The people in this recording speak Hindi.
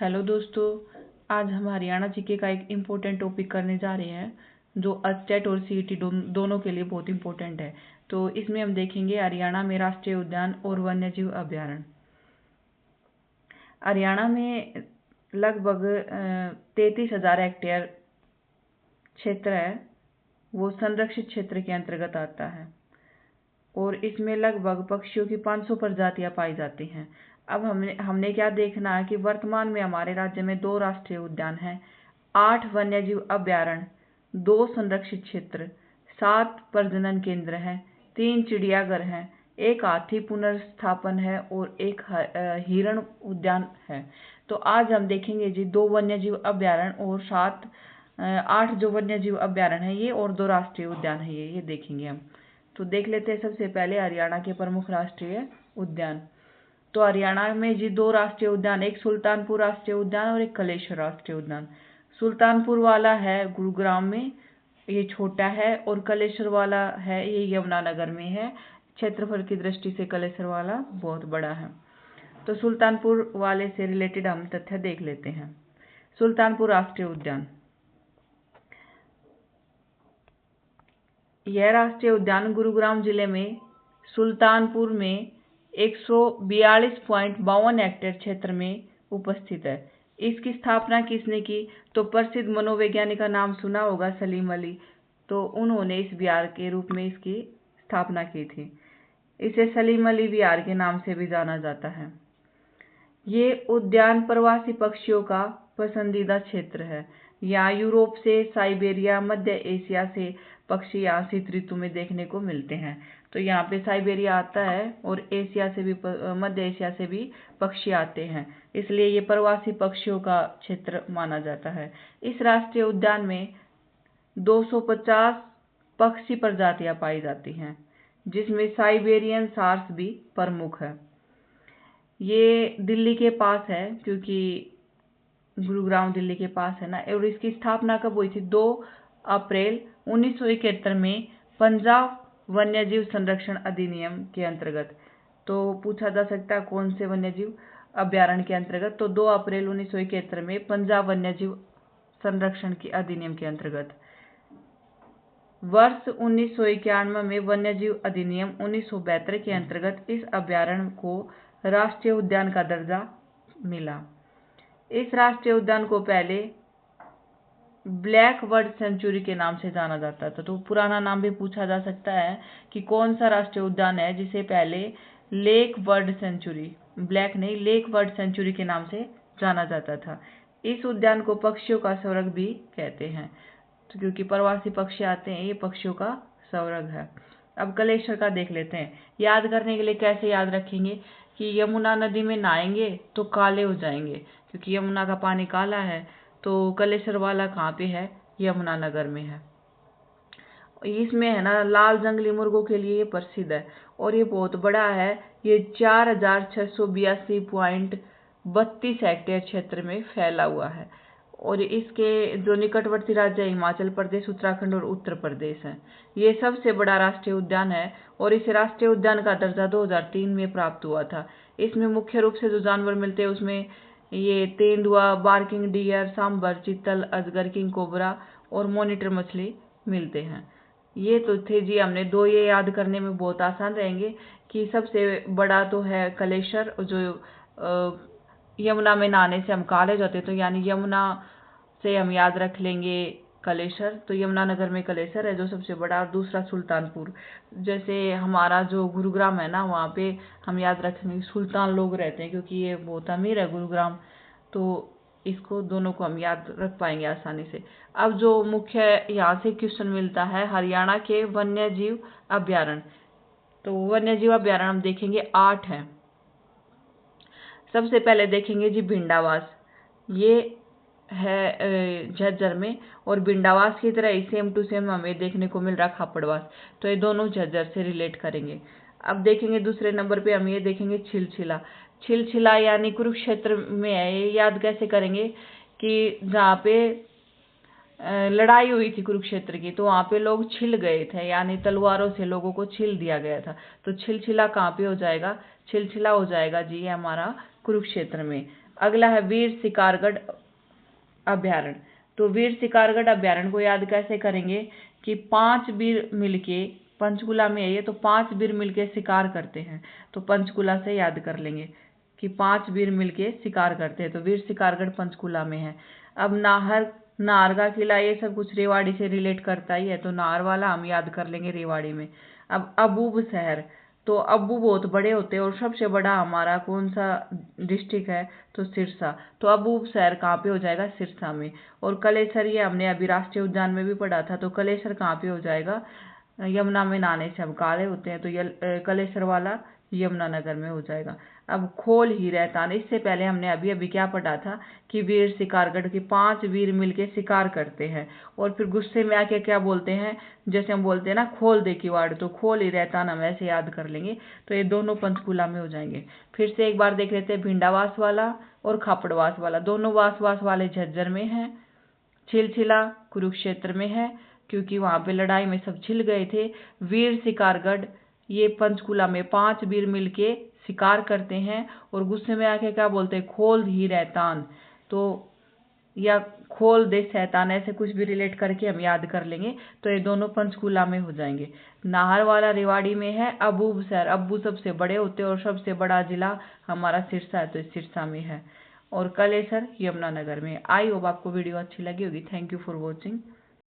हेलो दोस्तों, आज हम हरियाणा जीके का एक इम्पोर्टेंट टॉपिक करने जा रहे हैं जो स्टेट और सीईटी दोनों के लिए बहुत इम्पोर्टेंट है। तो इसमें हम देखेंगे हरियाणा में राष्ट्रीय उद्यान और वन्यजीव अभयारण्य। हरियाणा में लगभग 33,000 हेक्टेयर क्षेत्र है, वो संरक्षित क्षेत्र के अंतर्गत आता है और इसमें लगभग पक्षियों की 500 प्रजातियां पाई जाती हैं। अब हमने क्या देखना है कि वर्तमान में हमारे राज्य में 2 राष्ट्रीय उद्यान हैं, 8 वन्यजीव अभयारण्य, 2 संरक्षित क्षेत्र, 7 प्रजनन केंद्र हैं, 3 चिड़ियाघर हैं, 1 हाथी पुनर्स्थापन है और 1 हिरण उद्यान है। तो आज हम देखेंगे जी 2 वन्यजीव अभयारण्य और 8 जो वन्यजीव अभयारण्य है ये और 2 राष्ट्रीय उद्यान है ये देखेंगे हम। तो देख लेते हैं सबसे पहले हरियाणा के प्रमुख राष्ट्रीय उद्यान। तो हरियाणा में जी 2 राष्ट्रीय उद्यान, एक सुल्तानपुर राष्ट्रीय उद्यान और एक कलेश्वर राष्ट्रीय उद्यान। सुल्तानपुर वाला है गुरुग्राम में, ये छोटा है, और कलेश्वर वाला है ये यमुनानगर में है। क्षेत्रफल की दृष्टि से कलेश्वर वाला बहुत बड़ा है। तो सुल्तानपुर वाले से रिलेटेड हम तथ्य देख लेते हैं। सुल्तानपुर राष्ट्रीय उद्यान, यह राष्ट्रीय उद्यान गुरुग्राम जिले में सुल्तानपुर में 142.52 हेक्टेयर क्षेत्र में उपस्थित है। इसकी स्थापना किसने की? तो प्रसिद्ध मनोवैज्ञानिक का नाम सुना होगा, सलीम अली। तो उन्होंने इस विहार के रूप में इसकी स्थापना की थी। इसे सलीम अली विहार के नाम से भी जाना जाता है। ये उद्यान प्रवासी पक्षियों का पसंदीदा क्षेत्र है। यहाँ यूरोप से साइबेरिया, मध्य एशिया से पक्षी यहाँ शीत ऋतु में देखने को मिलते हैं। तो यहाँ पे साइबेरिया आता है और एशिया से भी, मध्य एशिया से भी पक्षी आते हैं, इसलिए ये प्रवासी पक्षियों का क्षेत्र माना जाता है। इस राष्ट्रीय उद्यान में 250 पक्षी प्रजातियां पाई जाती हैं, जिसमें साइबेरियन सार्स भी प्रमुख है। ये दिल्ली के पास है, क्योंकि गुरुग्राम दिल्ली के पास है ना। और इसकी स्थापना कब हुई थी? 2 अप्रैल 1971 में पंजाब वन्यजीव संरक्षण अधिनियम के अंतर्गत। तो पूछा जा सकता है कौन से वन्यजीव अभयारण्य के अंतर्गत? तो 2 अप्रैल 1971 में पंजाब वन्यजीव संरक्षण के अधिनियम के अंतर्गत। वर्ष 1991 में वन्यजीव अधिनियम 1972 के अंतर्गत इस अभयारण्य को राष्ट्रीय उद्यान का दर्जा मिला। इस राष्ट्रीय उद्यान को पहले ब्लैक बर्ड सेंचुरी के नाम से जाना जाता था। तो पुराना नाम भी पूछा जा सकता है कि कौन सा राष्ट्रीय उद्यान है जिसे पहले लेक बर्ड सेंचुरी, ब्लैक नहीं, लेक बर्ड सेंचुरी के नाम से जाना जाता था। इस उद्यान को पक्षियों का स्वर्ग भी कहते हैं, तो क्योंकि प्रवासी पक्षी आते हैं, ये पक्षियों का स्वर्ग है। अब कलेश्वर का देख लेते हैं। याद करने के लिए कैसे याद रखेंगे कि यमुना नदी में नहाएंगे तो काले हो जाएंगे, क्योंकि यमुना का पानी काला है। तो कलेश्वर वाला कहाँ पे है? यमुनानगर में है। इसमें है ना लाल जंगली मुर्गों के लिए ये प्रसिद्ध है और ये बहुत बड़ा है। ये 4,682.32 हेक्टेयर क्षेत्र में फैला हुआ है और इसके जो निकटवर्ती राज्य हिमाचल प्रदेश, उत्तराखंड और उत्तर प्रदेश हैं। ये सबसे बड़ा राष्ट्रीय उद्यान है और इस राष्ट्रीय उद्यान का दर्जा 2003 में प्राप्त हुआ था। इसमें मुख्य रूप से जो जानवर मिलते हैं उसमें ये तेंदुआ, बार्किंग डियर, सांबर, चीतल, अजगर, किंग कोबरा और मॉनिटर मछली मिलते हैं। ये तो थे जी हमने 2, ये याद करने में बहुत आसान रहेंगे कि सबसे बड़ा तो है कलेश्वर, जो यमुना में नहाने से हम काले जाते, तो यानी यमुना से हम याद रख लेंगे कलेश्वर। तो यमुनानगर में कलेश्वर है जो सबसे बड़ा, और दूसरा सुल्तानपुर। जैसे हमारा जो गुरुग्राम है ना, वहाँ पे हम याद रखेंगे सुल्तान लोग रहते हैं, क्योंकि ये बहुत अमीर है गुरुग्राम। तो इसको दोनों को हम याद रख पाएंगे आसानी से। अब जो मुख्य यहाँ से क्वेश्चन मिलता है, हरियाणा के वन्यजीव अभयारण्य। तो वन्यजीव अभयारण्य हम देखेंगे 8 हैं। सबसे पहले देखेंगे जी भिंडावास, ये है झज्जर में, और भिंडावास की तरह ही सेम टू सेम हमें देखने को मिल रहा खापड़वास। तो ये दोनों झज्जर से रिलेट करेंगे। अब देखेंगे दूसरे नंबर पे हम ये देखेंगे छिलछिला। छिलछिला यानी कुरुक्षेत्र में है। ये याद कैसे करेंगे कि जहाँ पे लड़ाई हुई थी कुरुक्षेत्र की, तो वहाँ पे लोग छिल गए थे, यानी तलवारों से लोगों को छिल दिया गया था। तो छिलछिला कहाँ पे हो जाएगा? छिलछिला हो जाएगा जी हमारा कुरुक्षेत्र में। अगला है वीर शिकारगढ़ अभ्यारण्य। तो वीर शिकारगढ़ अभ्यारण्य को याद कैसे करेंगे कि 5 वीर मिलके, पंचकुला में है ये, तो 5 वीर मिलके शिकार करते हैं, तो पंचकुला से याद कर लेंगे कि 5 वीर मिलके शिकार करते हैं, तो वीर शिकारगढ़ पंचकुला में है। अब नाहर का किला, ये सब कुछ रेवाड़ी से रिलेट करता ही है, तो नाहर वाला हम याद कर लेंगे रेवाड़ी में। अब अबूब शहर, तो अब्बू बहुत बड़े होते हैं और सबसे बड़ा हमारा कौन सा डिस्ट्रिक्ट है, तो सिरसा, तो अबूब शहर कहाँ पे हो जाएगा, सिरसा में। और कलेसर, ये हमने अभी राष्ट्रीय उद्यान में भी पढ़ा था, तो कलेसर कहाँ पे हो जाएगा, यमुना में नहाने से हम काले होते हैं, तो कलेसर वाला यमुनानगर में हो जाएगा। अब खोल ही रहतान, इससे पहले हमने अभी अभी क्या पढ़ा था कि वीर शिकारगढ़ के 5 वीर मिलके शिकार करते हैं और फिर गुस्से में आके क्या बोलते हैं, जैसे हम बोलते हैं ना खोल दे किवाड़, तो खोल ही रहतान हम ऐसे याद कर लेंगे, तो ये दोनों पंचकुला में हो जाएंगे। फिर से एक बार देख लेते हैं, भिंडावास वाला और खापड़वास वाला, दोनों वास वाले झज्जर में है। छिलछिला कुरुक्षेत्र में है, क्योंकि वहां पे लड़ाई में सब छिल गए थे। वीर शिकारगढ़, ये पंचकुला में 5 वीर मिलके शिकार करते हैं और गुस्से में आके क्या बोलते हैं, खोल ही रहतान, तो या खोल दे शैतान, ऐसे कुछ भी रिलेट करके हम याद कर लेंगे, तो ये दोनों पंचकुला में हो जाएंगे। नाहर वाला रेवाड़ी में है। अबूब शहर, अब्बू सबसे बड़े होते हैं और सबसे बड़ा जिला हमारा सिरसा है, तो सिरसा में है। और कलेसर यमुनानगर में। आई होप आपको वीडियो अच्छी लगी होगी। Thank you for watching.